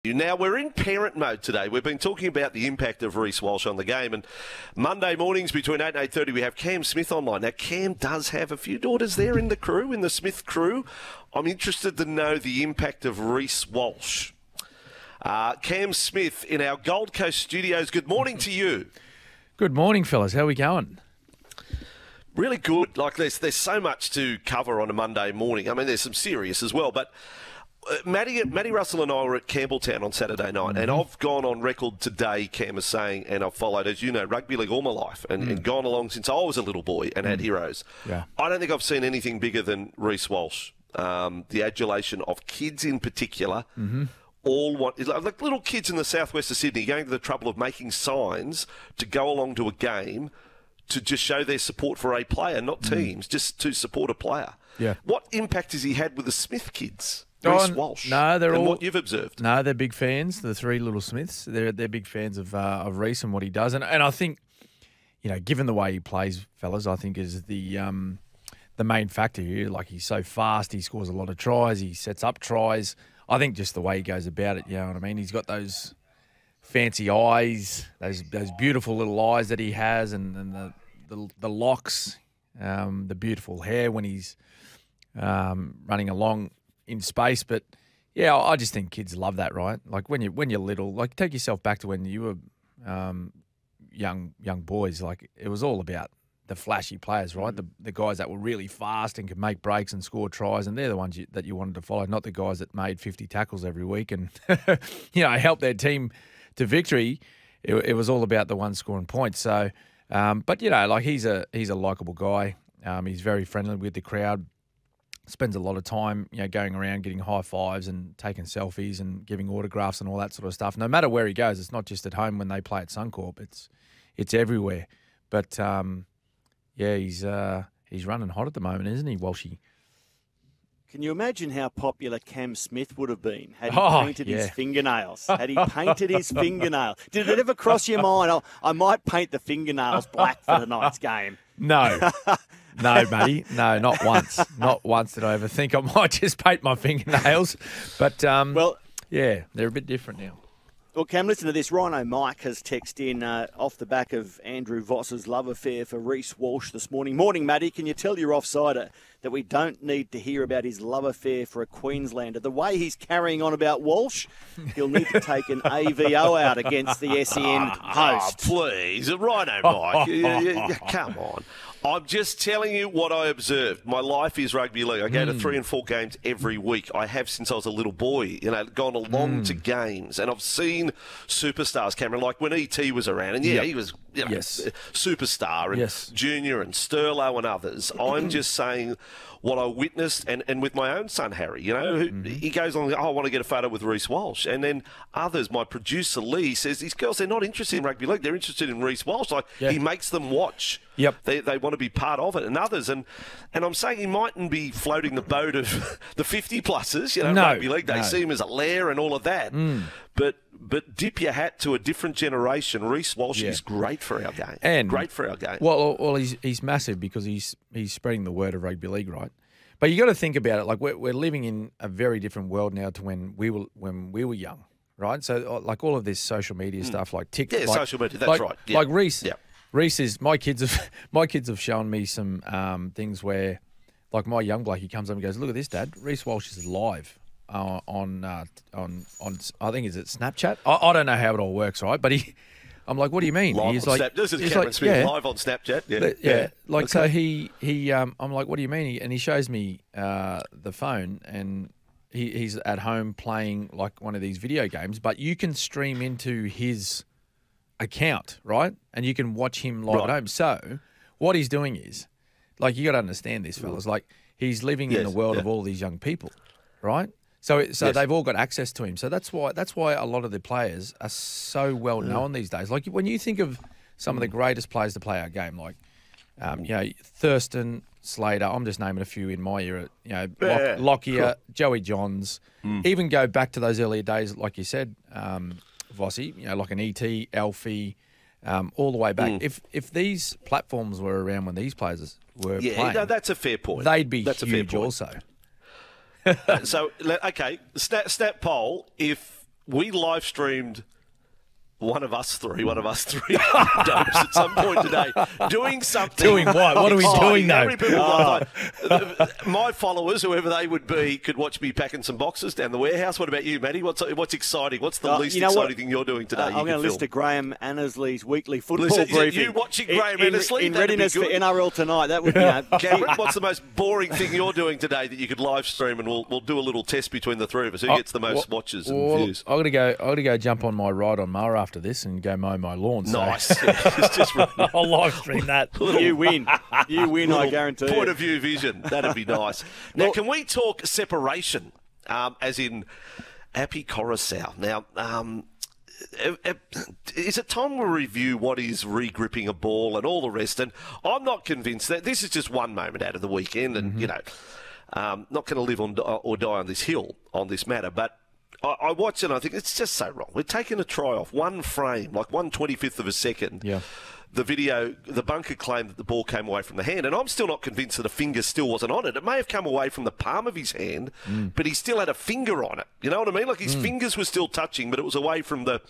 Now, we're in parent mode today. We've been talking about the impact of Reece Walsh on the game, and Monday mornings between 8 and 8:30 we have Cam Smith online. Now, Cam does have a few daughters there in the crew, in the Smith crew. I'm interested to know the impact of Reece Walsh. Cam Smith in our Gold Coast studios, good morning to you. Good morning, fellas. How are we going? Really good. Like, there's so much to cover on a Monday morning. I mean, there's some serious as well, but Matty Russell and I were at Campbelltown on Saturday night, and I've gone on record today, Cam is saying, and I've followed, as you know, rugby league all my life and gone along since I was a little boy and had heroes. Yeah. I don't think I've seen anything bigger than Reece Walsh. The adulation of kids in particular, all want, like little kids in the southwest of Sydney going to the trouble of making signs to go along to a game to just show their support for a player, not teams, just to support a player. Yeah. What impact has he had with the Smith kids? Reece Walsh. No, they're all what you've observed. No, they're big fans. The three little Smiths, they're big fans of Reece and what he does, and I think, you know, given the way he plays, fellas, I think is the main factor here. Like, he's so fast, he scores a lot of tries, he sets up tries. I think just the way he goes about it, you know what I mean. He's got those fancy eyes, those beautiful little eyes that he has, and the locks, the beautiful hair when he's running along in space. But yeah, I just think kids love that, right? Like when you're little, like take yourself back to when you were young boys. Like, it was all about the flashy players, right? The guys that were really fast and could make breaks and score tries, and they're the ones that you wanted to follow, not the guys that made 50 tackles every week and you know, helped their team to victory. It was all about the one scoring points. So, but you know, like he's a likable guy. He's very friendly with the crowd. Spends a lot of time, you know, going around getting high fives and taking selfies and giving autographs and all that sort of stuff. No matter where he goes, it's not just at home when they play at Suncorp. It's everywhere. But yeah, he's running hot at the moment, isn't he, Walshy? Can you imagine how popular Cam Smith would have been had he painted his fingernails? Had he painted his fingernails? Did it ever cross your mind, I might paint the fingernails black for tonight's game? No. No, matey. No, not once. Not once did I ever think I might just paint my fingernails. But, well, yeah, they're a bit different now. Well, Cam, listen to this. Rhino Mike has texted in off the back of Andrew Voss's love affair for Reece Walsh this morning. Morning, Matty. Can you tell your offsider that we don't need to hear about his love affair for a Queenslander? The way he's carrying on about Walsh, he'll need to take an AVO out against the SEN host. Oh, please. Rhino Mike. Come on. I'm just telling you what I observed. My life is rugby league. I go to 3 and 4 games every week. I have since I was a little boy, you know, gone along to games. And I've seen superstars, Cameron, like when E.T. was around. And, he was, you know, superstar and Junior and Sterlo and others. I'm just saying what I witnessed, and with my own son, Harry, you know, he goes on, I want to get a photo with Reece Walsh. And then others, my producer, Lee, says, these girls, they're not interested in rugby league. They're interested in Reece Walsh. Like, he makes them watch. Yep. They want to be part of it, and others. And I'm saying he mightn't be floating the boat of the 50-plussers, you know, rugby league. They see him as a lair and all of that. But dip your hat to a different generation. Reece Walsh is great for our game. And great for our game. Well, he's massive because he's spreading the word of rugby league, right? But you got to think about it. Like, we're living in a very different world now to when we were young, right? So like all of this social media stuff, like TikTok, social media. That's right. Yeah. Like Reece. Yeah. Reece is my kids have shown me some things where, like, my young bloke, he comes up and goes, "Look at this, Dad. Reece Walsh is live on I think is it Snapchat? I don't know how it all works, right? But I'm like, what do you mean? He's like, this is Cameron Smith live on Snapchat. Yeah. Like, so I'm like, what do you mean? And he shows me the phone, and he's at home playing like one of these video games, but you can stream into his account, right? And you can watch him live at home. So what he's doing is, like, you got to understand this, fellas. Like, he's living in the world of all these young people, right? So they've all got access to him. So that's why a lot of the players are so well known these days. Like, when you think of some of the greatest players to play our game, like you know, Thurston, Slater. I'm just naming a few in my era. You know, Lockyer, Joey Johns. Even go back to those earlier days, like you said, Vossi. You know, like an ET, Alfie. All the way back. If these platforms were around when these players were playing, no, that's a fair point. They'd be huge also. So, okay, snap poll. If we live streamed one of us three dopes at some point today doing something. Doing what? What are we doing, though? How many people my followers, whoever they would be, could watch me packing some boxes down the warehouse. What about you, Matty? What's exciting? What's the least exciting thing you're doing today? I'm going to listen to Graham Annesley's weekly football briefing. You watching Graham Annesley? In readiness for NRL tonight. That would be... Cameron, what's the most boring thing you're doing today that you could live stream, and we'll do a little test between the three of us? Who gets the most watches and views? I got to go jump on my ride on mower after this and go mow my lawn. Nice. It's just I'll live stream that. You win. You win, I guarantee. Point of view vision. That'd be nice. Now, can we talk separation, as in Api Coruscant? Now, is it time we review what is re-gripping a ball and all the rest? And I'm not convinced that this is just one moment out of the weekend, and, not going to live on or die on this hill on this matter, but I watch it and I think it's just so wrong. We're taking a try off one frame, like 1/25th of a second. Yeah. The video, the bunker claimed that the ball came away from the hand, and I'm still not convinced that a finger still wasn't on it. It may have come away from the palm of his hand, but he still had a finger on it. You know what I mean? Like his fingers were still touching, but it was away from the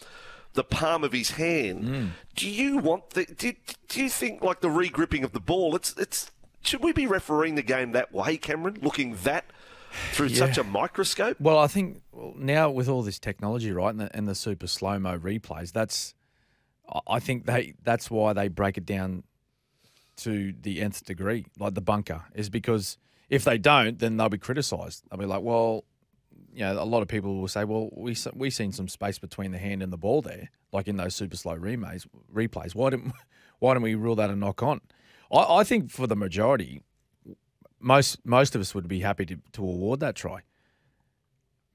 palm of his hand. Do you want do you think like the re-gripping of the ball? It's should we be refereeing the game that way, Cameron? Looking through such a microscope? Well, I think now with all this technology, right, and the super slow-mo replays, I think that's why they break it down to the nth degree, like the bunker, is because if they don't, then they'll be criticised. They'll be like, well, a lot of people will say, well, we seen some space between the hand and the ball there, like in those super slow replays. Why didn't we rule that a knock on? I think for the majority, most of us would be happy to award that try.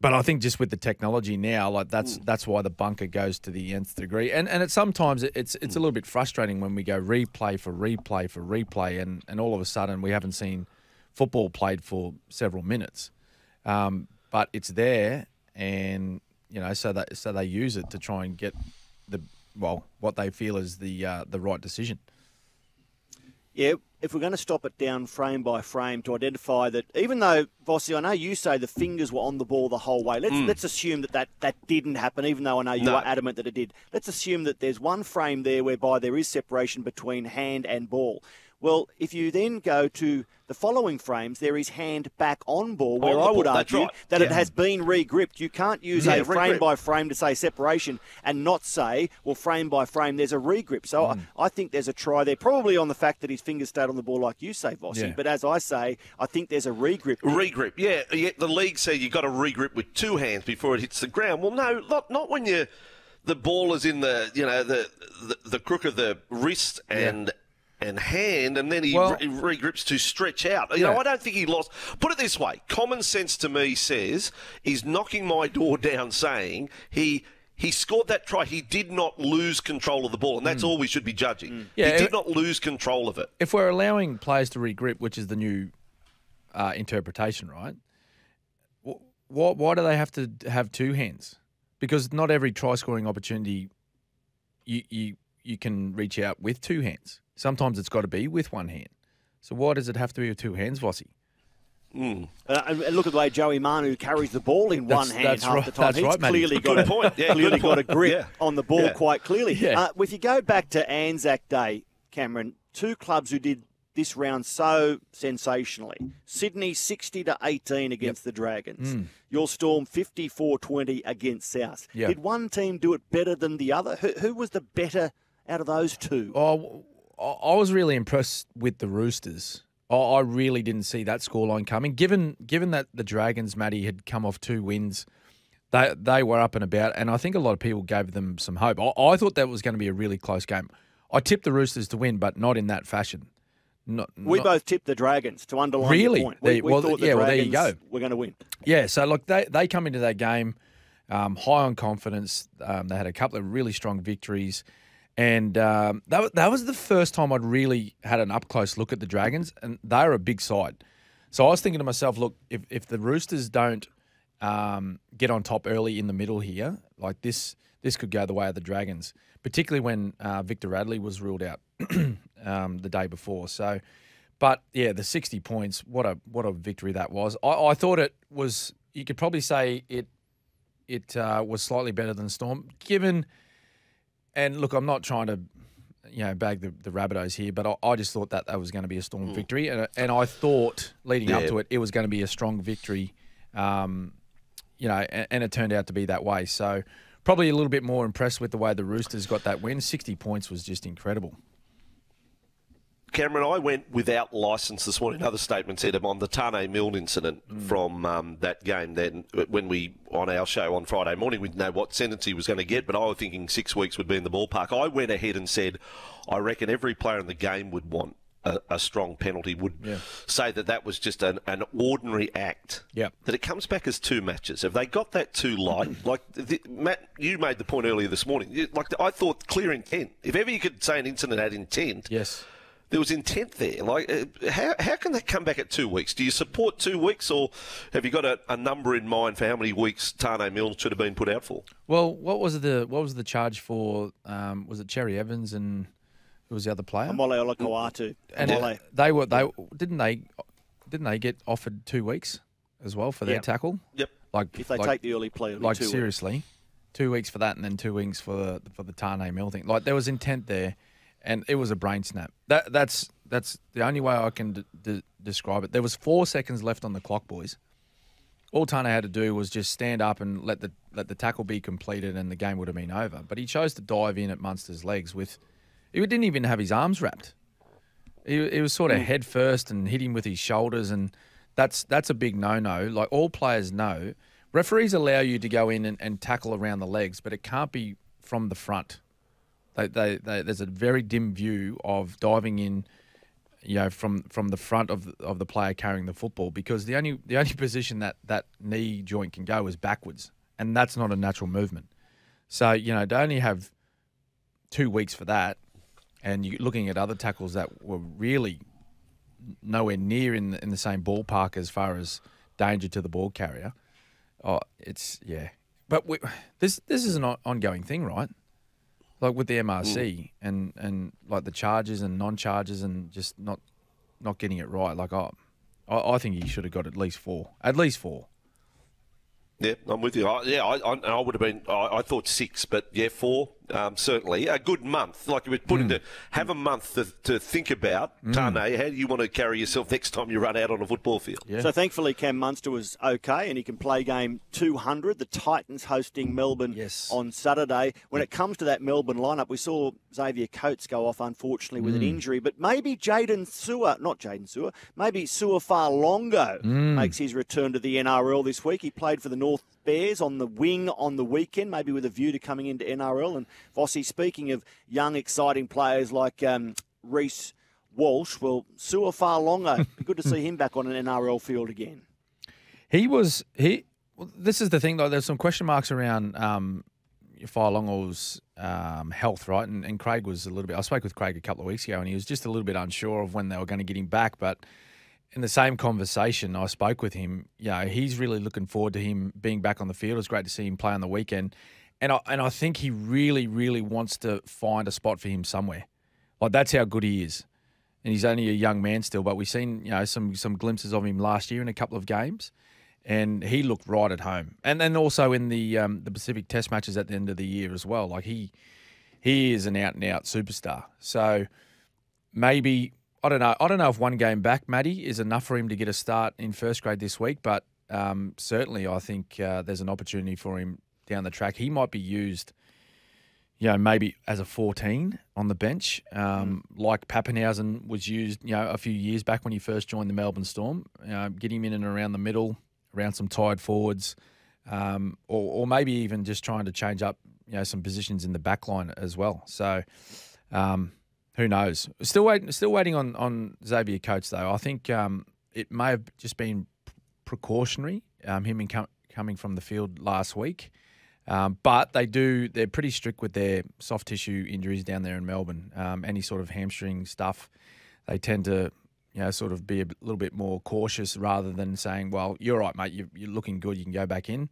But I think just with the technology now, like that's why the bunker goes to the nth degree. And sometimes it's a little bit frustrating when we go replay for replay for replay, and all of a sudden we haven't seen football played for several minutes. But it's there, and so they use it to try and get what they feel is the right decision. Yeah, if we're going to stop it down frame by frame to identify that, even though, Vossi, I know you say the fingers were on the ball the whole way. Let's assume that didn't happen, even though I know you are adamant that it did. Let's assume that there's one frame there whereby there is separation between hand and ball. Well, if you then go to the following frames, there is hand back on ball, where I would argue that it has been re-gripped. You can't use a frame by frame to say separation and not say, well, frame by frame, there's a re-grip. So I think there's a try there, probably on the fact that his fingers stayed on the ball like you say, Vossi. Yeah. But as I say, I think there's a re-grip. Re-grip, yeah. The league said you've got to re-grip with two hands before it hits the ground. Well, no, not when the ball is in the crook of the wrist and hand, and then he re-grips to stretch out. I don't think he lost. Put it this way, common sense to me says he's knocking my door down saying he scored that try. He did not lose control of the ball, and that's all we should be judging. Yeah, he did not lose control of it. If we're allowing players to re-grip, which is the new interpretation, right, why do they have to have two hands? Because not every try-scoring opportunity you can reach out with two hands. Sometimes it's got to be with one hand. So why does it have to be with two hands, Vossi? And look at the way Joey Manu carries the ball in one hand half the time. He's clearly got a grip on the ball quite clearly. Yeah. If you go back to Anzac Day, Cameron, two clubs who did this round so sensationally. Sydney 60-18 against the Dragons. Your Storm 54-20 against South. Yep. Did one team do it better than the other? Who was the better out of those two? I was really impressed with the Roosters. I really didn't see that scoreline coming. Given that the Dragons, Matty, had come off 2 wins, they were up and about, and I think a lot of people gave them some hope. I thought that was going to be a really close game. I tipped the Roosters to win, but not in that fashion. We both tipped the Dragons, to underline the point. We thought the Dragons there you go. Were going to win. Yeah, so look, they come into that game high on confidence. They had a couple of really strong victories. And that was the first time I'd really had an up-close look at the Dragons, and they're a big side. So I was thinking to myself, look, if the Roosters don't get on top early in the middle here, like this could go the way of the Dragons, particularly when Victor Radley was ruled out the day before. So, but yeah, the 60 points, what a victory that was. I thought it was, you could probably say it it was slightly better than Storm. And look, I'm not trying to, bag the Rabbitohs here, but I just thought that was going to be a Storm victory. And I thought, leading up to it was going to be a strong victory, and it turned out to be that way. So probably a little bit more impressed with the way the Roosters got that win. 60 points was just incredible. Cameron, I went without licence this morning. Another statement said on the Tane Milne incident from that game. Then, when we on our show on Friday morning, we didn't know what sentence he was going to get, but I was thinking 6 weeks would be in the ballpark. I went ahead and said, I reckon every player in the game would want a strong penalty. Would say that was just an ordinary act. Yeah. That it comes back as 2 matches. Have they got that too light? Matt, you made the point earlier this morning. I thought clear intent. If ever you could say an incident had intent. Yes. There was intent there. How can that come back at 2 weeks? Do you support 2 weeks, or have you got a number in mind for how many weeks Tane Milne should have been put out for? Well, what was the charge for? Was it Cherry Evans and who was the other player? Mole Olakau'atu. And didn't they get offered 2 weeks as well for their tackle? Yep. If they take the early play, it'll be 2 seriously, weeks. 2 weeks for that, and then 2 weeks for the Tane Milne thing. There was intent there. And it was a brain snap. That's the only way I can describe it. There was 4 seconds left on the clock, boys. All Tane had to do was just stand up and let the tackle be completed, and the game would have been over. But he chose to dive in at Munster's legs with. He didn't even have his arms wrapped. He was sort of head first and hit him with his shoulders, and that's a big no-no. Like all players know, referees allow you to go in and tackle around the legs, but it can't be from the front. There's a very dim view of diving in, from the front of the player carrying the football, because the only position that knee joint can go is backwards, and that's not a natural movement. So to only have 2 weeks for that, and you're looking at other tackles that were really nowhere near in the same ballpark as far as danger to the ball carrier. Oh, it's But this is an ongoing thing, right? Like with the MRC and like the charges and non-charges and just not getting it right. I think he should have got at least 4. At least 4. Yeah, I'm with you. I would have been. I thought 6, but 4. Certainly a good month. Like you were putting to have a month to think about. Tane, how do you want to carry yourself next time you run out on a football field? Yeah. So thankfully Cam Munster was okay and he can play game 200. The Titans hosting Melbourne on Saturday. When it comes to that Melbourne lineup, we saw Xavier Coates go off unfortunately with an injury, but maybe maybe Su'a-Fa'alongo makes his return to the NRL this week. He played for the North Bears on the wing on the weekend, maybe with a view to coming into NRL. And Vossi, speaking of young, exciting players like Reece Walsh, well, Su'a-Fa'alongo, be good to see him back on an NRL field again. This is the thing, though. There's some question marks around Fa'alongo's health, right? And Craig was a little bit. I spoke with Craig a couple of weeks ago, and he was just a little bit unsure of when they were going to get him back, but. In the same conversation, I spoke with him. He's really looking forward to him being back on the field. It was great to see him play on the weekend, and I think he really, really wants to find a spot for him somewhere. That's how good he is, and he's only a young man still. But we've seen some glimpses of him last year in a couple of games, and he looked right at home. And then also in the Pacific Test matches at the end of the year as well. He is an out and out superstar. So maybe. I don't know if one game back, Matty, is enough for him to get a start in first grade this week, but certainly I think there's an opportunity for him down the track. He might be used, maybe as a 14 on the bench, like Pappenhausen was used, a few years back when he first joined the Melbourne Storm. Get him in and around the middle, around some tired forwards, or maybe even just trying to change up, some positions in the back line as well. So. Who knows? Still waiting on Xavier Coates, though. I think it may have just been precautionary, him coming from the field last week. But they're pretty strict with their soft tissue injuries down there in Melbourne. Any sort of hamstring stuff, they tend to, sort of be a little bit more cautious rather than saying, well, you're right, mate, you're looking good, you can go back in.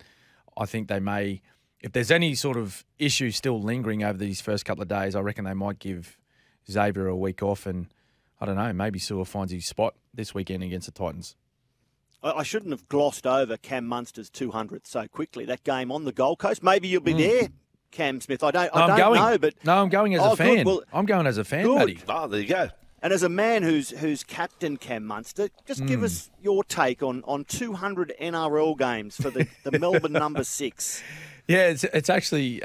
I think they may, if there's any sort of issue still lingering over these first couple of days, I reckon they might give Xavier a week off, and I don't know, maybe Su'a finds his spot this weekend against the Titans. I shouldn't have glossed over Cam Munster's 200th so quickly. That game on the Gold Coast. Maybe you'll be there, Cam Smith. I don't know, but I'm going as a fan. Good. Well, I'm going as a fan, good. buddy. Oh, there you go. And as a man who's captain Cam Munster, just give us your take on 200 NRL games for the Melbourne number 6. Yeah, it's actually.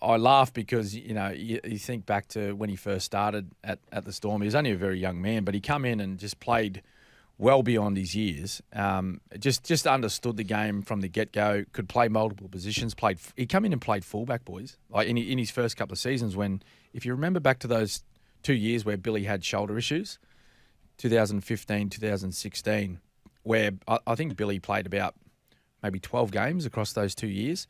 I laugh because you think back to when he first started at the Storm. He was only a very young man, but he come in and just played well beyond his years. Just understood the game from the get-go. Could play multiple positions. He come in and played fullback, boys. Like in his first couple of seasons, when if you remember back to those 2 years where Billy had shoulder issues, 2015, 2016, where I think Billy played about maybe 12 games across those 2 years.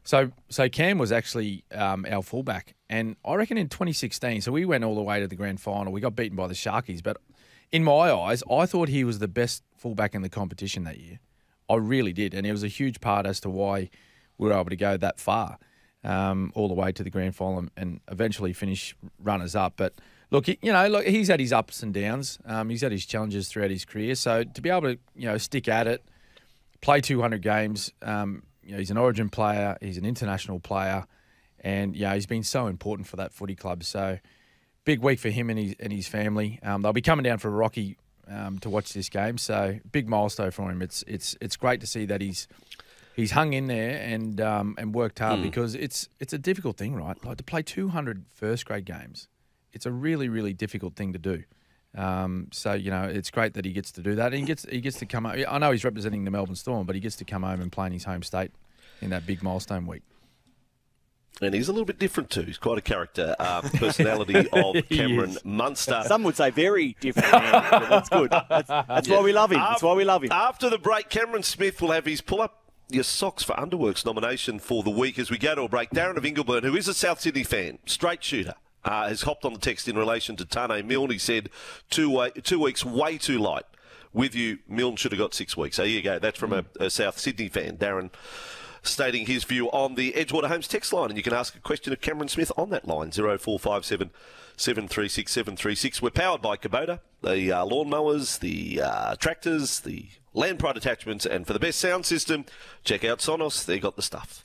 So Cam was actually our fullback. And I reckon in 2016, so we went all the way to the grand final. We got beaten by the Sharkies. But in my eyes, I thought he was the best fullback in the competition that year. I really did. And it was a huge part as to why we were able to go that far, all the way to the grand final and eventually finish runners-up. But look, he's had his ups and downs. He's had his challenges throughout his career. So to be able to, stick at it, play 200 games, he's an Origin player, he's an international player, and he's been so important for that footy club. So big week for him and his family. They'll be coming down for Rocky to watch this game. So big milestone for him. It's great to see that he's hung in there and worked hard because it's a difficult thing, right? Like to play 200 first grade games. It's a really, really difficult thing to do. So it's great that he gets to do that. And he gets to come. I know he's representing the Melbourne Storm, but he gets to come home and play in his home state in that big milestone week. And he's a little bit different too. He's quite a character, personality of Cameron Munster. Some would say very different. But that's good. That's why we love him. That's why we love him. After the break, Cameron Smith will have his pull-up your socks for Underworks nomination for the week as we go to a break. Darren of Ingleburn, who is a South Sydney fan, straight shooter, has hopped on the text in relation to Tane Milne. He said 2 weeks way too light. With you, Milne should have got 6 weeks. So here you go. That's from a South Sydney fan, Darren, stating his view on the Edgewater Homes text line. And you can ask a question of Cameron Smith on that line, 0457 736 736. We're powered by Kubota, the lawnmowers, the tractors, the Land Pride attachments, and for the best sound system, check out Sonos. They got the stuff.